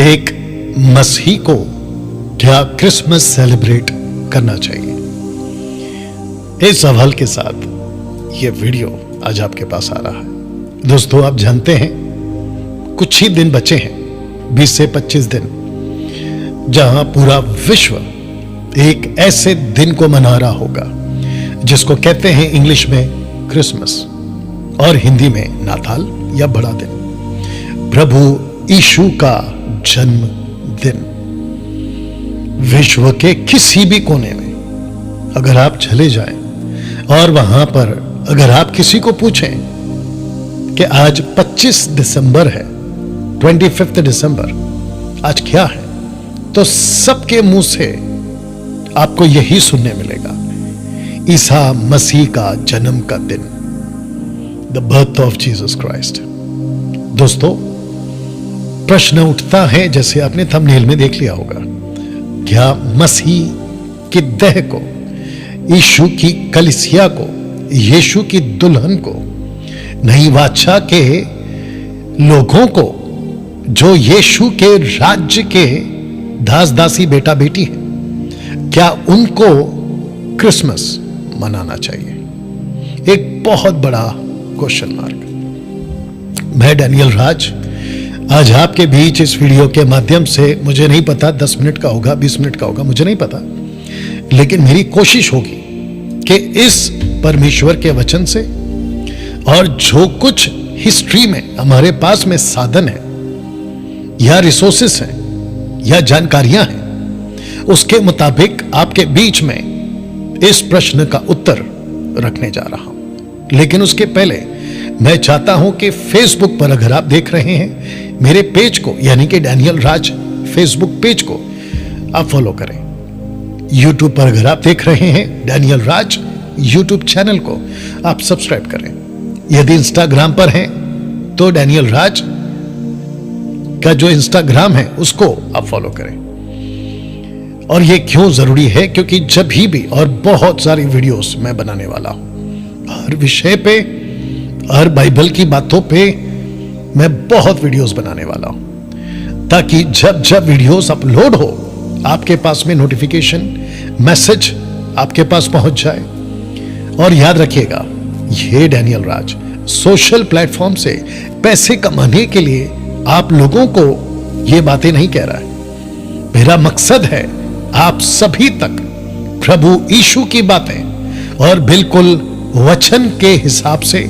एक मसीही को क्या क्रिसमस सेलिब्रेट करना चाहिए? इस सवाल के साथ यह वीडियो आज आपके पास आ रहा है। दोस्तों, आप जानते हैं कुछ ही दिन बचे हैं, 20 से 25 दिन, जहां पूरा विश्व एक ऐसे दिन को मना रहा होगा जिसको कहते हैं इंग्लिश में क्रिसमस और हिंदी में नाताल या बड़ा दिन, प्रभु यीशु का जन्म दिन। विश्व के किसी भी कोने में अगर आप चले जाएं और वहां पर अगर आप किसी को पूछें कि आज 25 दिसंबर है, 25 दिसंबर आज क्या है, तो सबके मुंह से आपको यही सुनने मिलेगा, ईसा मसीह का जन्म का दिन, the birth of Jesus Christ. दोस्तों, प्रश्न उठता है, जैसे आपने थंबनेल में देख लिया होगा, क्या मसीह की देह को, यीशु की कलीसिया को, यीशु की दुल्हन को, नई वाचा के लोगों को, जो यीशु के राज्य के दास दासी बेटा बेटी हैं, क्या उनको क्रिसमस मनाना चाहिए? एक बहुत बड़ा क्वेश्चन मार्क। मैं डैनियल राज आज आपके बीच इस वीडियो के माध्यम से, मुझे नहीं पता 10 मिनट का होगा, 20 मिनट का होगा, मुझे नहीं पता, लेकिन मेरी कोशिश होगी कि इस परमेश्वर के वचन से और जो कुछ हिस्ट्री में हमारे पास में साधन है या रिसोर्सेस हैं या जानकारियां हैं, उसके मुताबिक आपके बीच में इस प्रश्न का उत्तर रखने जा रहा हूं। लेकिन उसके पहले मैं चाहता हूं कि फेसबुक पर अगर आप देख रहे हैं मेरे पेज को, यानी कि डैनियल राज फेसबुक पेज को आप फॉलो करें। यूट्यूब पर अगर आप देख रहे हैं डैनियल राज यूट्यूब चैनल को आप सब्सक्राइब करें। यदि इंस्टाग्राम पर हैं तो डैनियल राज का जो इंस्टाग्राम है उसको आप फॉलो करें। और ये क्यों जरूरी है? क्योंकि जब भी और बहुत सारी वीडियोस मैं बनाने वाला हूं, हर विषय पे, हर बाइबल की बातों पे मैं बहुत वीडियोस बनाने वाला हूं, ताकि जब जब वीडियोस अपलोड हो आपके पास में नोटिफिकेशन मैसेज आपके पास पहुंच जाए। और याद रखिएगा, ये डैनियल राज सोशल प्लेटफॉर्म से पैसे कमाने के लिए आप लोगों को ये बातें नहीं कह रहा है। मेरा मकसद है आप सभी तक प्रभु यीशु की बातें और बिल्कुल वचन के हिसाब से,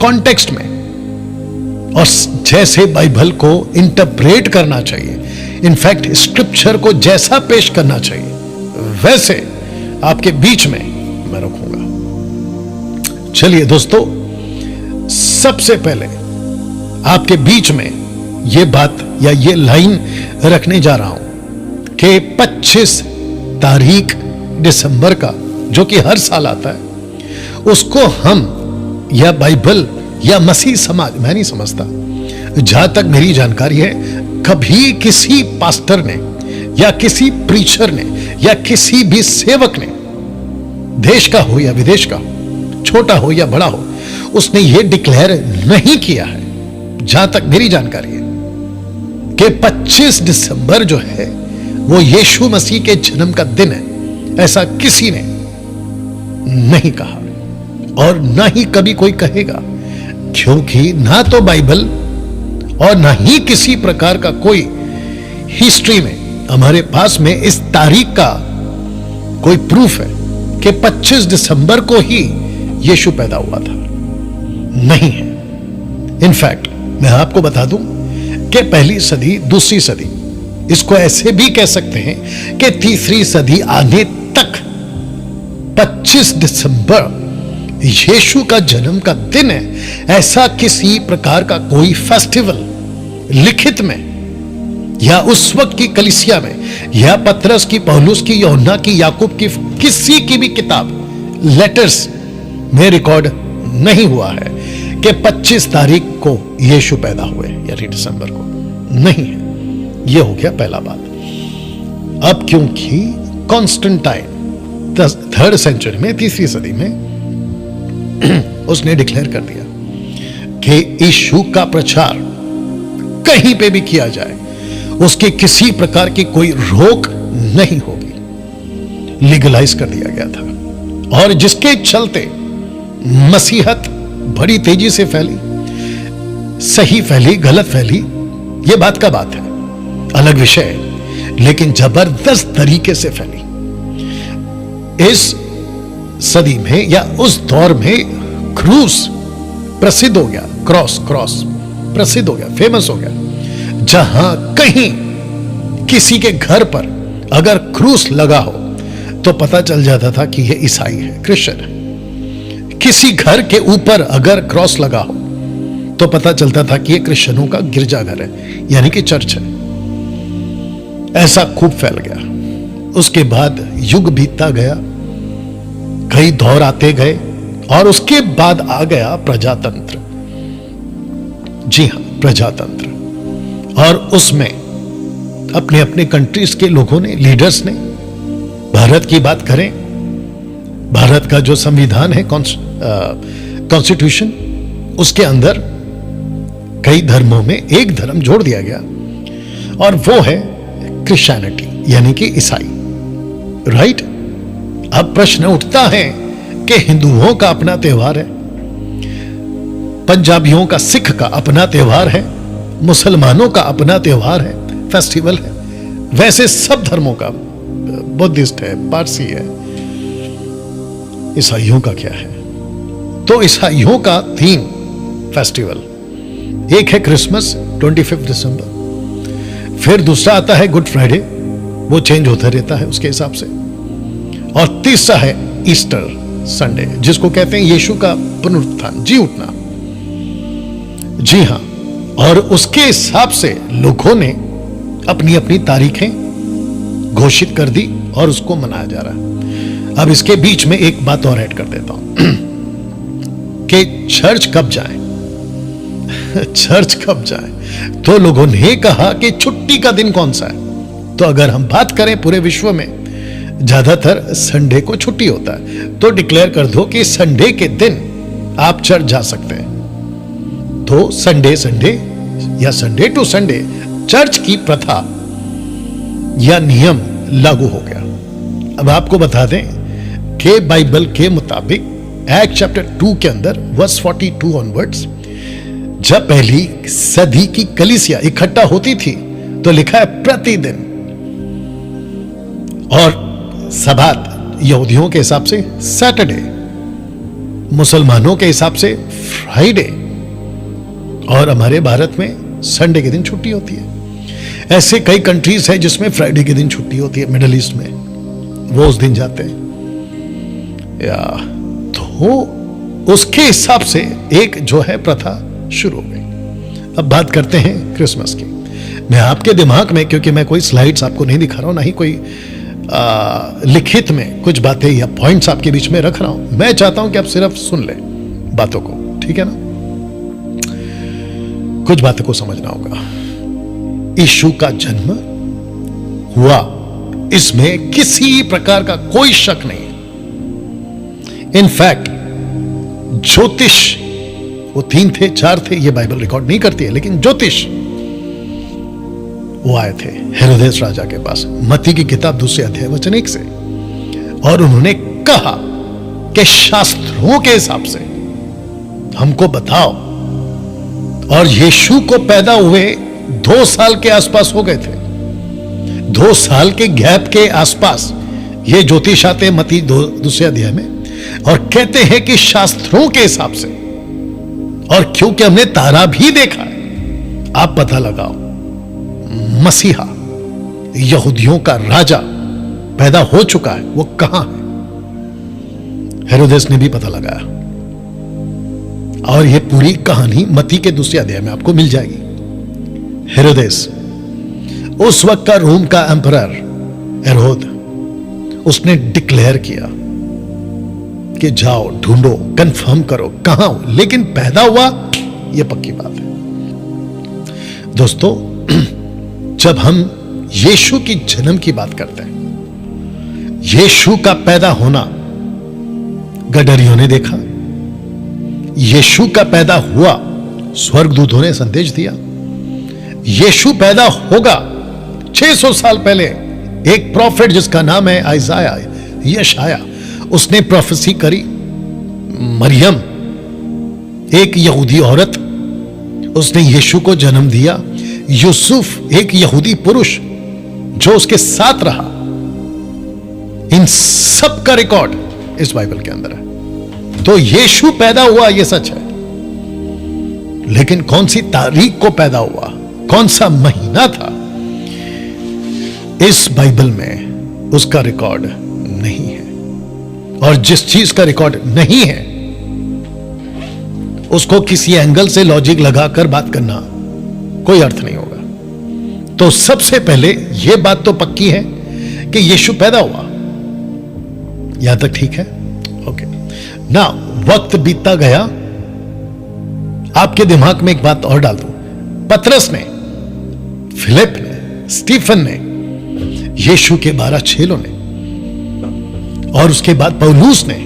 कॉन्टेक्स्ट में, और जैसे बाइबल को इंटरप्रेट करना चाहिए, इनफैक्ट स्क्रिप्चर को जैसा पेश करना चाहिए, वैसे आपके बीच में मैं रखूंगा। चलिए दोस्तों, सबसे पहले आपके बीच में यह बात या ये लाइन रखने जा रहा हूं कि 25 तारीख दिसंबर का, जो कि हर साल आता है, उसको हम या बाइबल या मसीह समाज, मैं नहीं समझता, जहां तक मेरी जानकारी है, कभी किसी पास्टर ने या किसी प्रीचर ने या किसी भी सेवक ने, देश का हो या विदेश का, छोटा हो या बड़ा हो, उसने यह डिक्लेयर नहीं किया है, जहां तक मेरी जानकारी है, कि 25 दिसंबर जो है वो यीशु मसीह के जन्म का दिन है। ऐसा किसी ने नहीं कहा और ना ही कभी कोई कहेगा, क्योंकि ना तो बाइबल और ना ही किसी प्रकार का कोई हिस्ट्री में हमारे पास में इस तारीख का कोई प्रूफ है कि 25 दिसंबर को ही यीशु पैदा हुआ था। नहीं है। इनफैक्ट मैं आपको बता दूं कि पहली सदी, दूसरी सदी, इसको ऐसे भी कह सकते हैं कि तीसरी सदी आने तक 25 दिसंबर यीशु का जन्म का दिन है, ऐसा किसी प्रकार का कोई फेस्टिवल लिखित में या उस वक्त की कलीसिया में या पतरस की, पौलुस की, यूहन्ना की, याकूब की, किसी की भी किताब, लेटर्स में रिकॉर्ड नहीं हुआ है कि 25 तारीख को यीशु पैदा हुए, यानी दिसंबर को नहीं है। यह हो गया पहला बात। अब क्योंकि कॉन्स्टेंटाइन 3rd सेंचुरी में, तीसरी सदी में उसने डिक्लेयर कर दिया कि यीशु का प्रचार कहीं पे भी किया जाए उसके किसी प्रकार की कोई रोक नहीं होगी, लीगलाइज कर दिया गया था। और जिसके चलते मसीहत बड़ी तेजी से फैली, सही फैली, गलत फैली, यह बात का बात है, अलग विषय है, लेकिन जबरदस्त तरीके से फैली। इस सदी में या उस दौर में क्रूस प्रसिद्ध हो गया, क्रॉस प्रसिद्ध हो गया, फेमस हो गया। जहां कहीं किसी के घर पर अगर क्रूस लगा हो तो पता चल जाता था कि यह ईसाई है, क्रिश्चियन है। किसी घर के ऊपर अगर क्रॉस लगा हो तो पता चलता था कि यह क्रिश्चियनों का गिरजाघर है, यानी कि चर्च है। ऐसा खूब फैल गया। उसके बाद युग बीतता गया, कई दौर आते गए, और उसके बाद आ गया प्रजातंत्र। जी हां, प्रजातंत्र। और उसमें अपने अपने कंट्रीज के लोगों ने, लीडर्स ने, भारत की बात करें, भारत का जो संविधान है, कॉन्स्टिट्यूशन, उसके अंदर कई धर्मों में एक धर्म जोड़ दिया गया, और वो है क्रिश्चियनिटी, यानी कि ईसाई। राइट? अब प्रश्न उठता है कि हिंदुओं का अपना त्योहार है, पंजाबियों का, सिख का अपना त्योहार है, मुसलमानों का अपना त्योहार है, फेस्टिवल है। वैसे सब धर्मों का, बुद्धिस्ट है, पारसी है, ईसाइयों का क्या है? तो ईसाइयों का 3 फेस्टिवल, एक है क्रिसमस 25 दिसंबर, फिर दूसरा आता है गुड फ्राइडे, वो चेंज होता रहता है उसके हिसाब से, और तीसरा है ईस्टर संडे, जिसको कहते हैं यीशु का पुनरुत्थान, जी उठना। जी हां, और उसके हिसाब से लोगों ने अपनी अपनी तारीखें घोषित कर दी और उसको मनाया जा रहा है। अब इसके बीच में एक बात और ऐड कर देता हूं कि चर्च कब जाए चर्च कब जाए? तो लोगों ने कहा कि छुट्टी का दिन कौन सा है? तो अगर हम बात करें पूरे विश्व में, ज्यादातर संडे को छुट्टी होता है, तो डिक्लेयर कर दो कि संडे के दिन आप चर्च जा सकते हैं। तो संडे या संडे टू संडे चर्च की प्रथा या नियम लागू हो गया। अब आपको बता दें कि बाइबल के मुताबिक एक्ट चैप्टर 2 के अंदर वर्स 42 ऑनवर्ड्स, जब पहली सदी की कलीसिया इकट्ठा होती थी तो लिखा है प्रतिदिन, और सबात यहूदियों के हिसाब से सैटरडे, मुसलमानों के हिसाब से फ्राइडे, और हमारे भारत में संडे के दिन छुट्टी होती है। ऐसे कई कंट्रीज है जिसमें फ्राइडे के दिन छुट्टी होती है, मिडिल ईस्ट में वो उस दिन जाते हैं, या तो उसके हिसाब से एक जो है प्रथा शुरू हो गई। अब बात करते हैं क्रिसमस की। मैं आपके दिमाग में, क्योंकि मैं कोई स्लाइड्स आपको नहीं दिखा रहा हूं, ना ही कोई लिखित में कुछ बातें या पॉइंट्स आपके बीच में रख रहा हूं, मैं चाहता हूं कि आप सिर्फ सुन ले बातों को, ठीक है ना? कुछ बातों को समझना होगा। यीशु का जन्म हुआ, इसमें किसी प्रकार का कोई शक नहीं है। इनफैक्ट ज्योतिष, वो 3 थे 4 थे, ये बाइबल रिकॉर्ड नहीं करती है, लेकिन ज्योतिष वो आए थे हेरोदेस राजा के पास, मत्ती की किताब 2 अध्याय वचन 1 से, और उन्होंने कहा कि शास्त्रों के हिसाब से हमको बताओ। और यीशु को पैदा हुए 2 साल के आसपास हो गए थे, 2 साल के गैप के आसपास ये ज्योतिष आते मत्ती 2 अध्याय में, और कहते हैं कि शास्त्रों के हिसाब से, और क्योंकि हमने तारा भी देखा है, आप पता लगाओ मसीहा, यहूदियों का राजा पैदा हो चुका है, वो कहां है? हेरोदेस ने भी पता लगाया, और यह पूरी कहानी मत्ती के 2 अध्याय में आपको मिल जाएगी। हेरोदेस उस वक्त का रोम का एम्परर हेरोद, उसने डिक्लेयर किया कि जाओ ढूंढो, कंफर्म करो कहां हो, लेकिन पैदा हुआ यह पक्की बात है। दोस्तों, जब हम यीशु की जन्म की बात करते हैं, यीशु का पैदा होना गडरियों ने देखा, यीशु का पैदा हुआ स्वर्गदूतों ने संदेश दिया, यीशु पैदा होगा 600 साल पहले एक प्रॉफिट जिसका नाम है आइजाया, यशाया, उसने प्रोफेसी करी। मरियम एक यहूदी औरत, उसने यीशु को जन्म दिया। यूसुफ एक यहूदी पुरुष जो उसके साथ रहा। इन सब का रिकॉर्ड इस बाइबल के अंदर है। तो यीशु पैदा हुआ, यह सच है, लेकिन कौन सी तारीख को पैदा हुआ, कौन सा महीना था, इस बाइबल में उसका रिकॉर्ड नहीं है। और जिस चीज का रिकॉर्ड नहीं है उसको किसी एंगल से लॉजिक लगाकर बात करना कोई अर्थ नहीं होगा। तो सबसे पहले यह बात तो पक्की है कि यीशु पैदा हुआ। यहां तक ठीक है? ओके ना, वक्त बीतता गया। आपके दिमाग में एक बात और डाल दूं, पतरस ने, फिलिप ने, स्टीफन ने, यीशु के 12 चेलों ने, और उसके बाद पौलुस ने,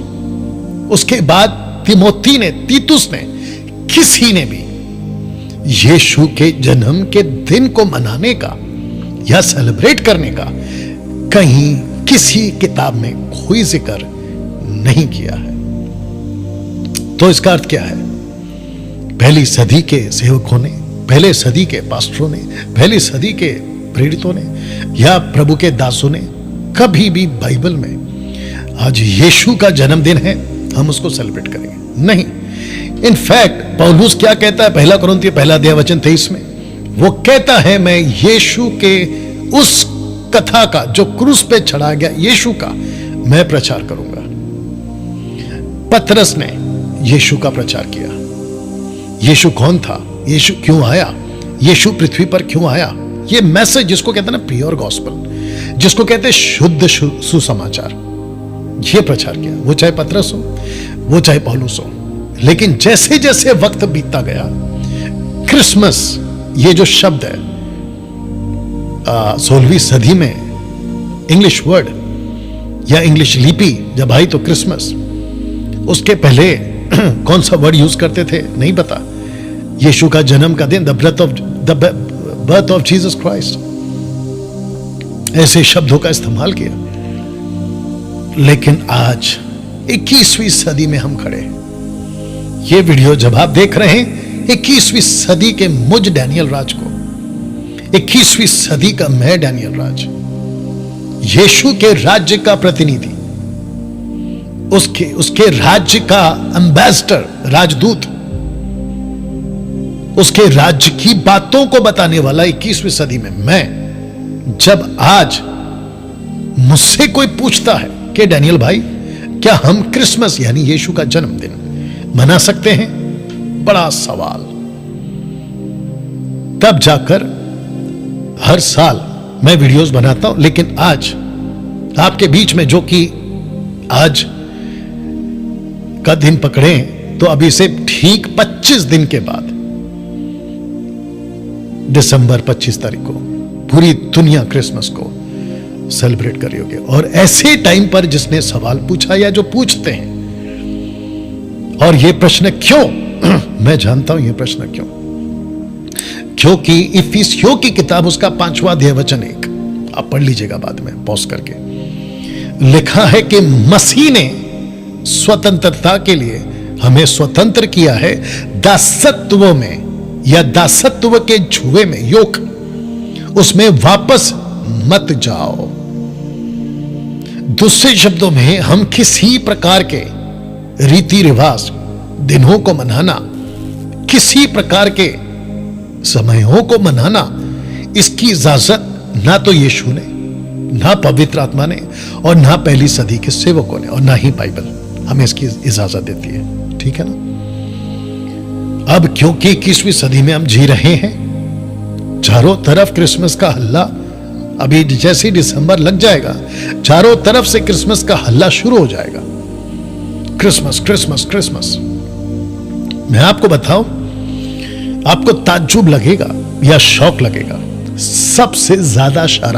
उसके बाद तिमोथी ने, तीतुस ने, किसी ने भी यीशु के जन्म के दिन को मनाने का या सेलिब्रेट करने का कहीं किसी किताब में कोई जिक्र नहीं किया है। तो इसका अर्थ क्या है? पहली सदी के सेवकों ने, पहले सदी के पास्टरों ने, पहली सदी के प्रेरितों ने या प्रभु के दासों ने कभी भी बाइबल में आज यीशु का जन्मदिन है हम उसको सेलिब्रेट करेंगे? नहीं। इनफैक्ट पौलुस क्या कहता है पहला कुरिन्थियों पहला अध्याय वचन 23 में? वो कहता है मैं यीशु के उस कथा का जो क्रूस पे चढ़ा गया यीशु का मैं प्रचार करूंगा। पतरस ने यीशु का प्रचार किया। यीशु कौन था? यीशु क्यों आया? यीशु पृथ्वी पर क्यों आया? ये मैसेज जिसको कहते हैं ना प्योर गॉस्पेल, जिसको कहते हैं शुद्ध सुसमाचार, ये प्रचार किया। वो चाहे पतरस हो, वो चाहे पौलुस हो। लेकिन जैसे जैसे वक्त बीतता गया, क्रिसमस ये जो शब्द है 16वीं सदी में इंग्लिश वर्ड या इंग्लिश लिपि जब आई तो क्रिसमस, उसके पहले कौन सा वर्ड यूज करते थे नहीं पता। यीशु का जन्म का दिन, the birth of Jesus Christ, ऐसे शब्दों का इस्तेमाल किया। लेकिन आज 21वीं सदी में हम खड़े हैं। ये वीडियो जब आप देख रहे हैं 21वीं सदी के मुझ डैनियल राज को, 21वीं सदी का मैं डैनियल राज, यीशु के राज्य का प्रतिनिधि, उसके राज्य का एम्बेसडर, राजदूत, उसके राज्य की बातों को बताने वाला 21वीं सदी में मैं, जब आज मुझसे कोई पूछता है कि डैनियल भाई क्या हम क्रिसमस यानी यीशु का जन्मदिन मना सकते हैं, बड़ा सवाल। तब जाकर हर साल मैं वीडियोस बनाता हूं। लेकिन आज आपके बीच में जो कि आज का दिन पकड़े तो अभी से ठीक 25 दिन के बाद दिसंबर 25 तारीख को पूरी दुनिया क्रिसमस को सेलिब्रेट कर रही होगी। और ऐसे टाइम पर जिसने सवाल पूछा या जो पूछते हैं, और ये प्रश्न क्यों मैं जानता हूं ये प्रश्न क्यों, क्योंकि इफिसियों की किताब उसका 5वां अध्याय वचन 1 आप पढ़ लीजिएगा बाद में पॉज करके, लिखा है कि मसीह ने स्वतंत्रता के लिए हमें स्वतंत्र किया है, दासत्व में या दासत्व के जुए में, योक, उसमें वापस मत जाओ। दूसरे शब्दों में हम किसी प्रकार के रीति रिवाज, दिनों को मनाना, किसी प्रकार के समयों को मनाना, इसकी इजाजत ना तो यीशु ने, ना पवित्र आत्मा ने, और ना पहली सदी के सेवकों ने, और ना ही बाइबल हमें इसकी इजाजत देती है। ठीक है ना? अब क्योंकि 21वीं सदी में हम जी रहे हैं, चारों तरफ क्रिसमस का हल्ला, अभी जैसे दिसंबर लग जाएगा चारों तरफ से क्रिसमस का हल्ला शुरू हो जाएगा। Christmas Christmas Christmas. मैं आपको बताऊं, आपको ताज्जुब लगेगा या शौक लगेगा, सबसे ज्यादा शराब